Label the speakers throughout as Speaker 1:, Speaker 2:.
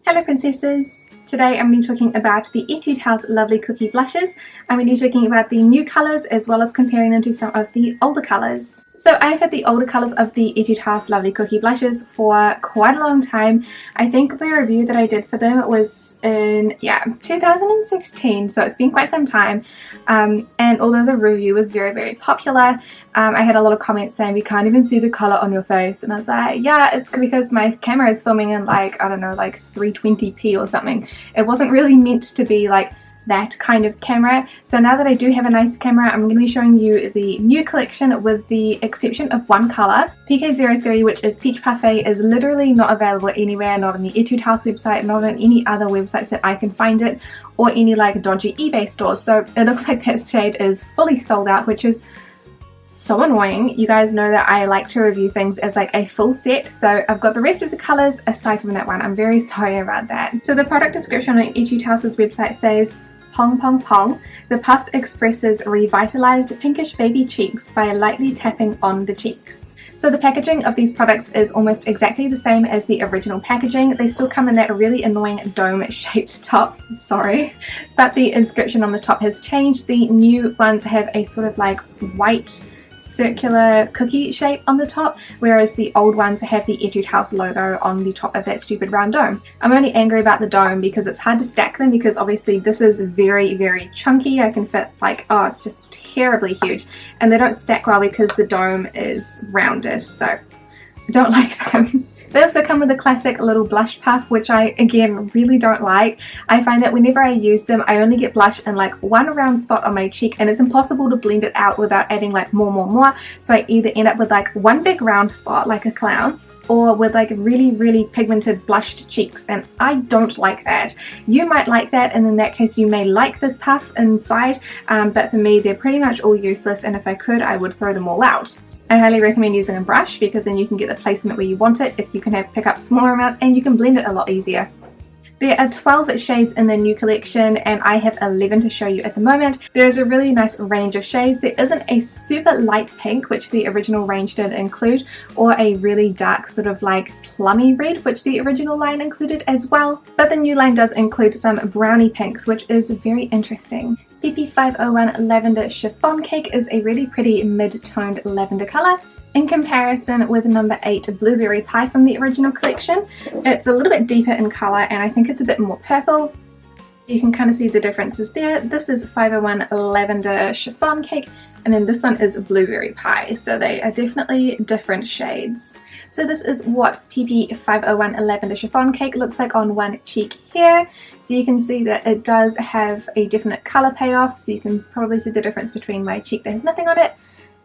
Speaker 1: Hello princesses! Today I'm going to be talking about the Etude House Lovely Cookie Blushes. I'm going to be talking about the new colours as well as comparing them to some of the older colours. So I've had the older colours of the Etude House Lovely Cookie Blushes for quite a long time. I think the review that I did for them was in 2016, so it's been quite some time. And although the review was very popular, I had a lot of comments saying we can't even see the colour on your face, and I was like, yeah, it's because my camera is filming in like 320p or something. It wasn't really meant to be like that kind of camera. So now that I do have a nice camera, I'm going to be showing you the new collection with the exception of one colour. PK03, which is Peach Parfait, is literally not available anywhere, not on the Etude House website, not on any other websites that I can find it, or any like dodgy eBay stores. So it looks like that shade is fully sold out, which is so annoying. You guys know that I like to review things as like a full set, so I've got the rest of the colours aside from that one. I'm very sorry about that. So the product description on Etude House's website says, Pong Pong Pong, the puff expresses revitalized pinkish baby cheeks by lightly tapping on the cheeks. So the packaging of these products is almost exactly the same as the original packaging. They still come in that really annoying dome shaped top, sorry, but the inscription on the top has changed. The new ones have a sort of like white circular cookie shape on the top, whereas the old ones have the Etude House logo on the top of that stupid round dome. I'm only angry about the dome because it's hard to stack them, because obviously this is very chunky. I can fit like, oh, it's just terribly huge, and they don't stack well because the dome is rounded, so I don't like them. They also come with a classic little blush puff, which I, again, really don't like. I find that whenever I use them, I only get blush in like one round spot on my cheek, and it's impossible to blend it out without adding like more. So I either end up with like one big round spot like a clown, or with like really pigmented blushed cheeks, and I don't like that. You might like that, and in that case you may like this puff inside, but for me they're pretty much all useless, and if I could I would throw them all out. I highly recommend using a brush, because then you can get the placement where you want it if you can pick up smaller amounts, and you can blend it a lot easier. There are 12 shades in the new collection, and I have 11 to show you at the moment. There is a really nice range of shades. There isn't a super light pink, which the original range did include, or a really dark sort of like plummy red, which the original line included as well. But the new line does include some brownie pinks, which is very interesting. PP501 Lavender Chiffon Cake is a really pretty mid-toned lavender colour. In comparison with number 8 Blueberry Pie from the original collection, it's a little bit deeper in colour, and I think it's a bit more purple. You can kind of see the differences there. This is 501 Lavender Chiffon Cake, and then this one is Blueberry Pie, so they are definitely different shades. So this is what PP501 Lavender Chiffon Cake looks like on one cheek here. So you can see that it does have a definite colour payoff, so you can probably see the difference between my cheek that has nothing on it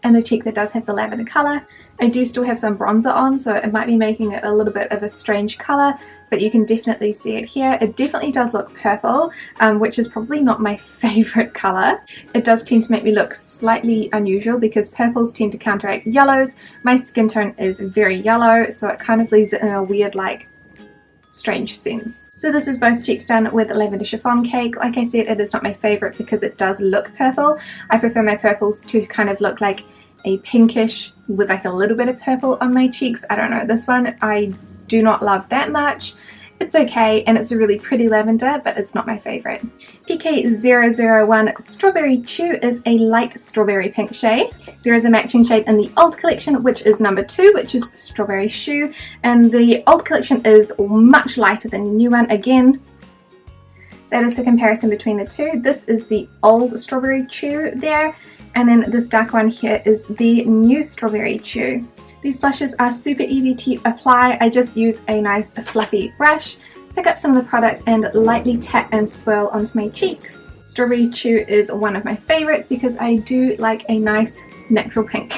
Speaker 1: and the cheek that does have the lavender colour. I do still have some bronzer on, so it might be making it a little bit of a strange colour, but you can definitely see it here. It definitely does look purple, which is probably not my favourite colour. It does tend to make me look slightly unusual, because purples tend to counteract yellows. My skin tone is very yellow, so it kind of leaves it in a weird, like, strange sense. So this is both cheeks done with Lavender Chiffon Cake. Like I said, it is not my favourite because it does look purple. I prefer my purples to kind of look like a pinkish with like a little bit of purple on my cheeks. I don't know, this one I do not love that much. It's okay, and it's a really pretty lavender, but it's not my favourite. PK001 Strawberry Chew is a light strawberry pink shade. There is a matching shade in the old collection, which is number 2, which is Strawberry Chew, and the old collection is much lighter than the new one. Again, that is the comparison between the two. This is the old Strawberry Chew there, and then this dark one here is the new Strawberry Chew. These blushes are super easy to apply. I just use a nice fluffy brush, pick up some of the product, and lightly tap and swirl onto my cheeks. Strawberry Chew is one of my favourites because I do like a nice natural pink.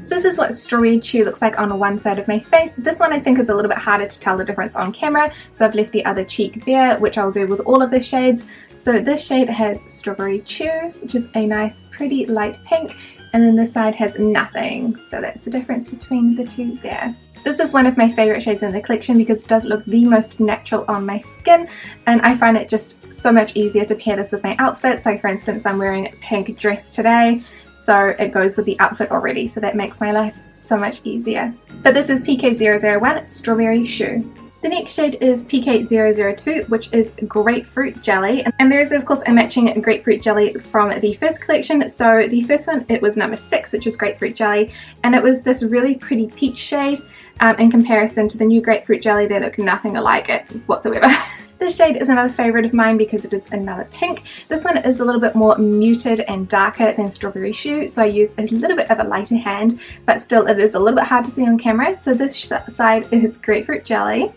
Speaker 1: So this is what Strawberry Chew looks like on one side of my face. This one I think is a little bit harder to tell the difference on camera, so I've left the other cheek bare, which I'll do with all of the shades. So this shade has Strawberry Chew, which is a nice pretty light pink, and then this side has nothing, so that's the difference between the two there. This is one of my favourite shades in the collection because it does look the most natural on my skin, and I find it just so much easier to pair this with my outfit. So for instance, I'm wearing a pink dress today, so it goes with the outfit already, so that makes my life so much easier. But this is PK001 Strawberry Chew. The next shade is PK002, which is Grapefruit Jelly, and there is of course a matching Grapefruit Jelly from the first collection. So the first one, it was number 6, which is Grapefruit Jelly, and it was this really pretty peach shade in comparison to the new Grapefruit Jelly. They look nothing alike it whatsoever. This shade is another favourite of mine because it is another pink. This one is a little bit more muted and darker than Strawberry Shoe, so I use a little bit of a lighter hand, but still it is a little bit hard to see on camera. So this side is Grapefruit Jelly,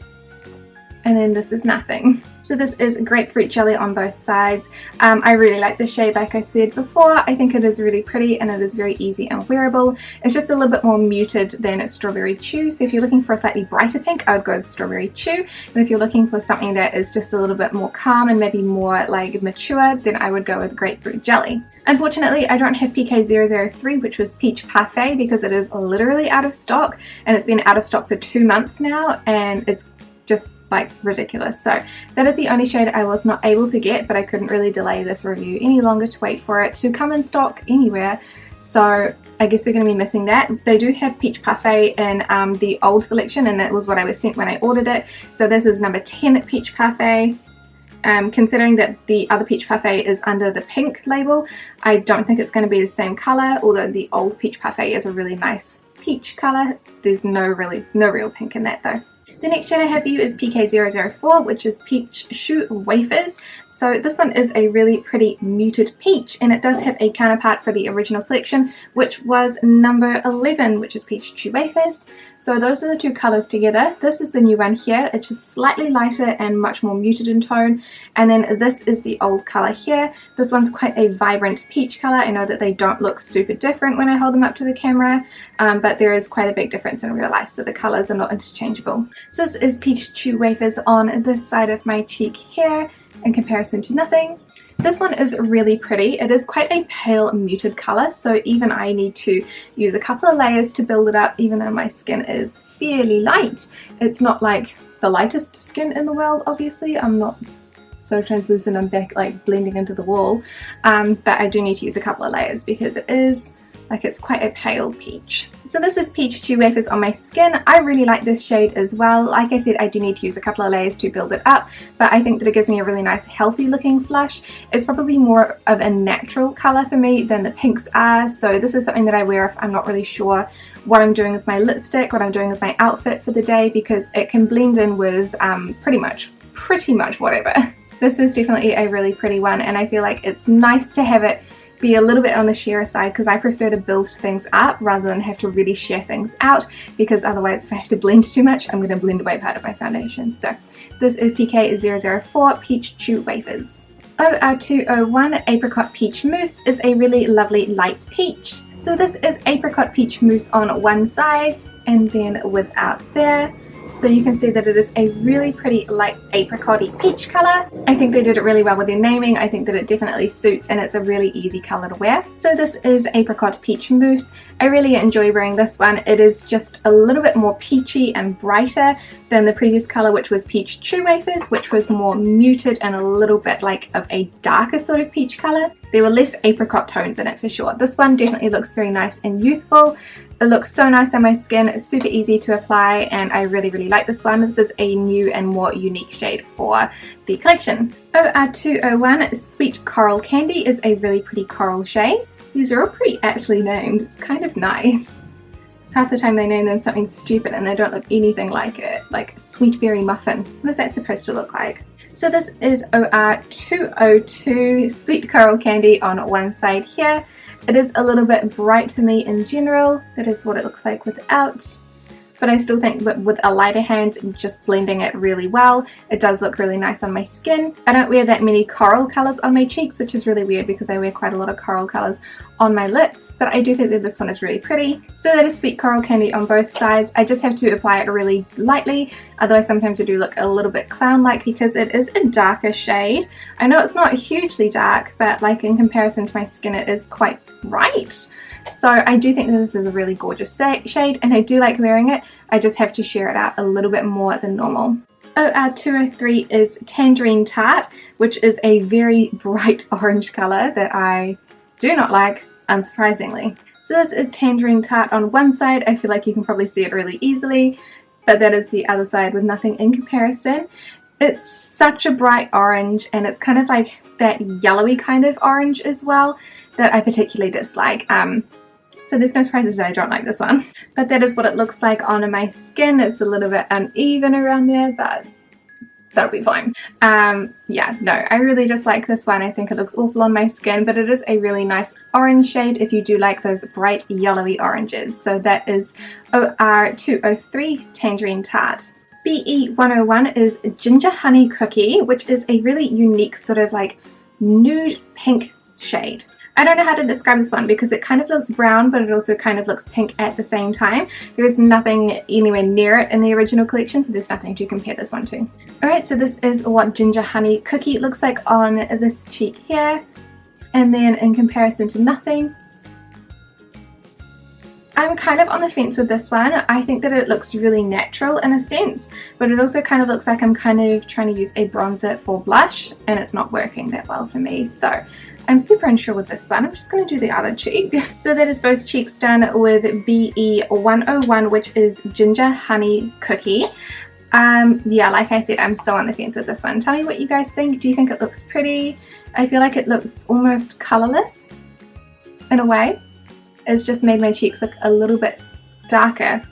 Speaker 1: and then this is nothing. So this is Grapefruit Jelly on both sides. I really like this shade, like I said before. I think it is really pretty and it is very easy and wearable. It's just a little bit more muted than Strawberry Chew, so if you're looking for a slightly brighter pink, I would go with Strawberry Chew, and if you're looking for something that is just a little bit more calm and maybe more like mature, then I would go with Grapefruit Jelly. Unfortunately, I don't have PK003, which was Peach Parfait, because it is literally out of stock, and it's been out of stock for 2 months now, and it's just like ridiculous. So that is the only shade I was not able to get, but I couldn't really delay this review any longer to wait for it to come in stock anywhere. So I guess we're going to be missing that. They do have Peach Parfait in the old selection, and that was what I was sent when I ordered it. So this is number 10 Peach Parfait. Considering that the other Peach Parfait is under the pink label, I don't think it's going to be the same colour, although the old Peach Parfait is a really nice peach colour. There's no real pink in that though. The next shade I have for you is PK004, which is Peach Shoe Wafers. So this one is a really pretty muted peach, and it does have a counterpart for the original collection, which was number 11, which is Peach Chew Wafers. So those are the two colours together. This is the new one here. It's just slightly lighter and much more muted in tone. And then this is the old colour here. This one's quite a vibrant peach colour. I know that they don't look super different when I hold them up to the camera, but there is quite a big difference in real life, so the colours are not interchangeable. So this is Peach Chew Wafers on this side of my cheek here, in comparison to nothing. This one is really pretty. It is quite a pale muted colour, so even I need to use a couple of layers to build it up, even though my skin is fairly light. It's not like the lightest skin in the world, obviously. I'm not so translucent, I'm back like blending into the wall, but I do need to use a couple of layers because it is like it's quite a pale peach. So this is Peach Chew Wafers on my skin. I really like this shade as well. Like I said, I do need to use a couple of layers to build it up, but I think that it gives me a really nice healthy looking flush. It's probably more of a natural colour for me than the pinks are, so this is something that I wear if I'm not really sure what I'm doing with my lipstick, what I'm doing with my outfit for the day, because it can blend in with pretty much whatever. This is definitely a really pretty one, and I feel like it's nice to have it be a little bit on the sheer side, because I prefer to build things up rather than have to really sheer things out, because otherwise if I have to blend too much, I'm going to blend away part of my foundation. So this is PK004 Peach Chew Wafers. OR201 Apricot Peach Mousse is a really lovely light peach. So this is Apricot Peach Mousse on one side and then without there. So you can see that it is a really pretty light apricot-y peach colour. I think they did it really well with their naming. I think that it definitely suits, and it's a really easy colour to wear. So this is Apricot Peach Mousse. I really enjoy wearing this one. It is just a little bit more peachy and brighter than the previous colour, which was Peach Chew Wafers, which was more muted and a little bit like of a darker sort of peach colour. There were less apricot tones in it for sure. This one definitely looks very nice and youthful. It looks so nice on my skin, it's super easy to apply, and I really like this one. This is a new and more unique shade for the collection. OR201 Sweet Coral Candy is a really pretty coral shade. These are all pretty aptly named. It's kind of nice. So half the time they name them something stupid and they don't look anything like it, like Sweet Berry Muffin. What is that supposed to look like? So this is OR202 Sweet Coral Candy on one side here. It is a little bit bright for me in general. That is what it looks like without. But I still think that with a lighter hand, just blending it really well, it does look really nice on my skin. I don't wear that many coral colours on my cheeks, which is really weird because I wear quite a lot of coral colours on my lips, but I do think that this one is really pretty. So that is Sweet Coral Candy on both sides. I just have to apply it really lightly, although sometimes I do look a little bit clown-like because it is a darker shade. I know it's not hugely dark, but like in comparison to my skin, it is quite bright. So I do think that this is a really gorgeous shade, and I do like wearing it. I just have to sheer it out a little bit more than normal. OR203 is Tangerine Tart, which is a very bright orange colour that I do not like, unsurprisingly. So this is Tangerine Tart on one side. I feel like you can probably see it really easily. but that is the other side with nothing in comparison. It's such a bright orange, and it's kind of like that yellowy kind of orange as well that I particularly dislike. So there's no surprises that I don't like this one. But that is what it looks like on my skin. It's a little bit uneven around there, but that'll be fine. Yeah, no, I really dislike this one. I think it looks awful on my skin, but it is a really nice orange shade if you do like those bright yellowy oranges. So that is OR203 Tangerine Tart. BE101 is Ginger Honey Cookie, which is a really unique sort of like nude pink shade. I don't know how to describe this one because it kind of looks brown, but it also kind of looks pink at the same time. There is nothing anywhere near it in the original collection, so there's nothing to compare this one to. Alright, so this is what Ginger Honey Cookie looks like on this cheek here, and then in comparison to nothing. I'm kind of on the fence with this one. I think that it looks really natural in a sense, but it also kind of looks like I'm kind of trying to use a bronzer for blush, and it's not working that well for me. So I'm super unsure with this one. I'm just going to do the other cheek. So that is both cheeks done with BE101, which is Ginger Honey Cookie. Yeah, like I said, I'm so on the fence with this one. Tell me what you guys think. Do you think it looks pretty? I feel like it looks almost colorless in a way. It's just made my cheeks look a little bit darker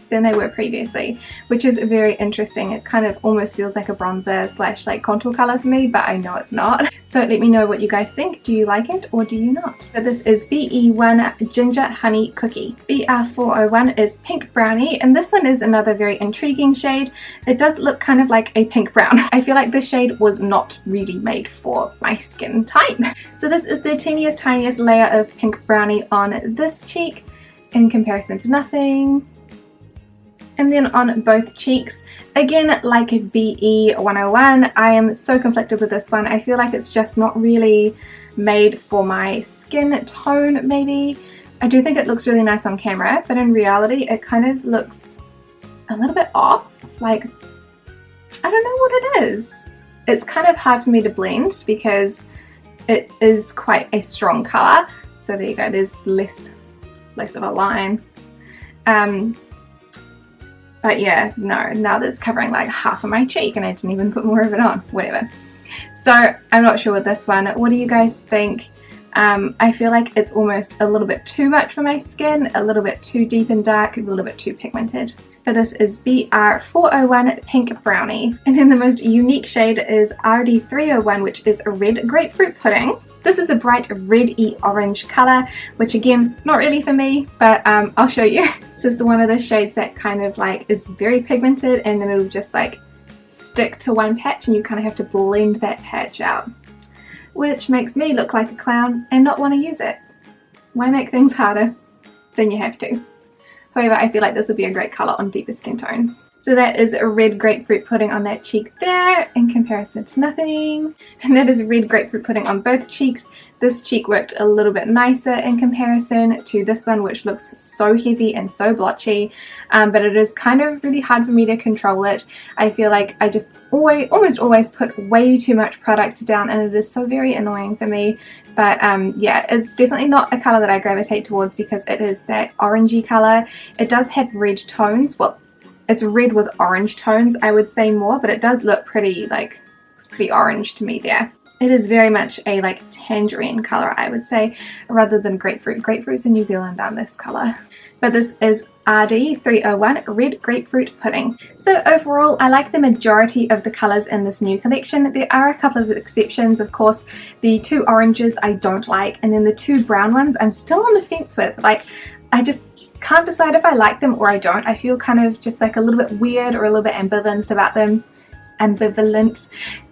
Speaker 1: than they were previously, which is very interesting. It kind of almost feels like a bronzer slash like contour color for me, but I know it's not. So let me know what you guys think. Do you like it or do you not? So this is BE1 Ginger Honey Cookie. BR401 is Pink Brownie, and this one is another very intriguing shade. It does look kind of like a pink brown. I feel like this shade was not really made for my skin type. So this is the tiniest layer of Pink Brownie on this cheek in comparison to nothing. And then on both cheeks, again, like BE101, I am so conflicted with this one. I feel like it's just not really made for my skin tone, maybe. I do think it looks really nice on camera, but in reality, it kind of looks a little bit off. Like, I don't know what it is. It's kind of hard for me to blend because it is quite a strong color. So there you go, there's less of a line. But yeah, no, now that's covering like half of my cheek and I didn't even put more of it on, whatever. So I'm not sure with this one. What do you guys think? I feel like it's almost a little bit too much for my skin, a little bit too deep and dark, a little bit too pigmented. But this is BR401 Pink Brownie. And then the most unique shade is RD301, which is a Red Grapefruit Pudding. This is a bright red-y orange color, which again, not really for me, but I'll show you. This is one of the shades that kind of like is very pigmented, and then it'll just like stick to one patch and you kind of have to blend that patch out, which makes me look like a clown and not want to use it. Why make things harder than you have to? However, I feel like this would be a great color on deeper skin tones. So that is a Red Grapefruit Pudding on that cheek there in comparison to nothing. And that is Red Grapefruit Pudding on both cheeks. This cheek worked a little bit nicer in comparison to this one, which looks so heavy and so blotchy, but it is kind of really hard for me to control it. I feel like I just almost always put way too much product down, and it is so very annoying for me. But yeah, it's definitely not a color that I gravitate towards because it is that orangey color. It does have red tones. Well, it's red with orange tones, I would say more, but it does look pretty, like, it's pretty orange to me there. It is very much a like tangerine color, I would say, rather than grapefruit. Grapefruits in New Zealand aren't this color. But this is RD301 Red Grapefruit Pudding. So overall, I like the majority of the colors in this new collection. There are a couple of exceptions, of course. The two oranges I don't like, and then the two brown ones I'm still on the fence with. Like, I just can't decide if I like them or I don't. I feel kind of just like a little bit weird or a little bit ambivalent about them.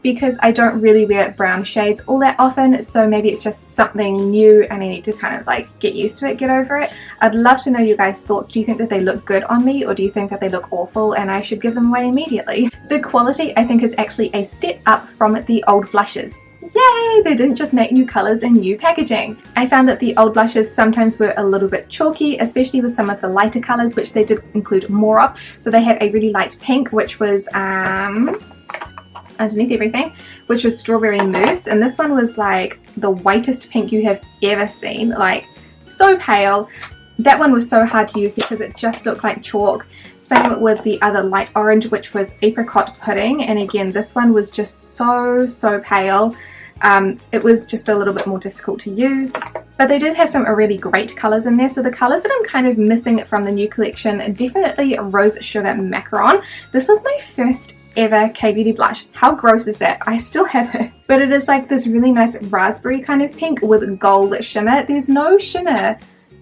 Speaker 1: Because I don't really wear brown shades all that often, so maybe it's just something new and I need to kind of like get used to it, get over it. I'd love to know your guys' thoughts. Do you think that they look good on me, or do you think that they look awful and I should give them away immediately? The quality, I think, is actually a step up from the old blushes. Yay! They didn't just make new colours and new packaging. I found that the old blushes sometimes were a little bit chalky, especially with some of the lighter colours, which they did include more of. So they had a really light pink, which was underneath everything, which was Strawberry Mousse, and this one was like the whitest pink you have ever seen, like so pale. That one was so hard to use because it just looked like chalk. Same with the other light orange, which was Apricot Pudding, and again this one was just so pale. It was just a little bit more difficult to use, but they did have some really great colours in there. So the colours that I'm kind of missing from the new collection, definitely Rose Sugar Macaron. This was my first ever K-Beauty blush. How gross is that? I still have it, but it is like this really nice raspberry kind of pink with gold shimmer. There's no shimmer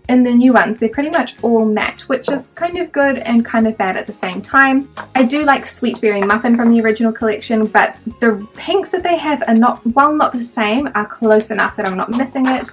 Speaker 1: in the new ones. They're pretty much all matte, which is kind of good and kind of bad at the same time. I do like Sweet Berry Muffin from the original collection, but the pinks that they have are not, while not the same, are close enough that I'm not missing it.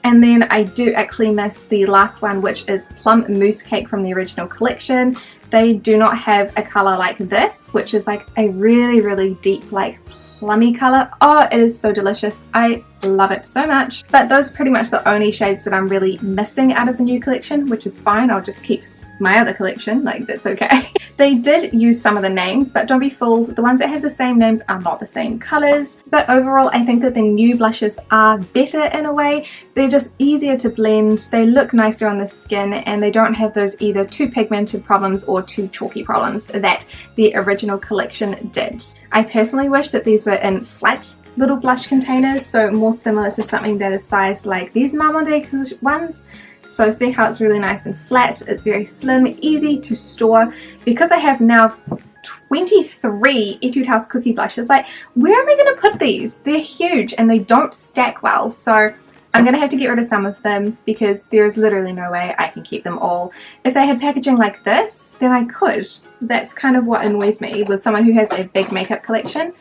Speaker 1: And then I do actually miss the last one, which is Plum Mousse Cake from the original collection. They do not have a colour like this, which is like a really deep, like plummy colour. Oh, it is so delicious. I love it so much. But those are pretty much the only shades that I'm really missing out of the new collection, which is fine. I'll just keep my other collection, like that's okay. They did use some of the names, but don't be fooled, the ones that have the same names are not the same colours. But overall I think that the new blushes are better in a way. They're just easier to blend, they look nicer on the skin, and they don't have those either too pigmented problems or too chalky problems that the original collection did. I personally wish that these were in flat little blush containers, so more similar to something that is sized like these Marmonde ones. So see how it's really nice and flat, it's very slim, easy to store. Because I have now 23 Etude House cookie blushes, like where am I going to put these? They're huge and they don't stack well, so I'm going to have to get rid of some of them because there's literally no way I can keep them all. If they had packaging like this, then I could. That's kind of what annoys me with someone who has a big makeup collection.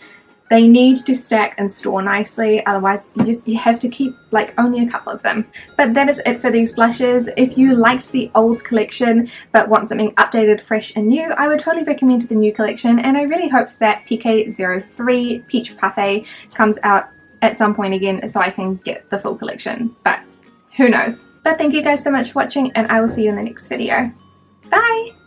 Speaker 1: They need to stack and store nicely, otherwise you have to keep like only a couple of them. But that is it for these blushes. If you liked the old collection but want something updated, fresh and new, I would totally recommend the new collection, and I really hope that PK03 Peach Parfait comes out at some point again so I can get the full collection, but who knows. But thank you guys so much for watching, and I will see you in the next video. Bye!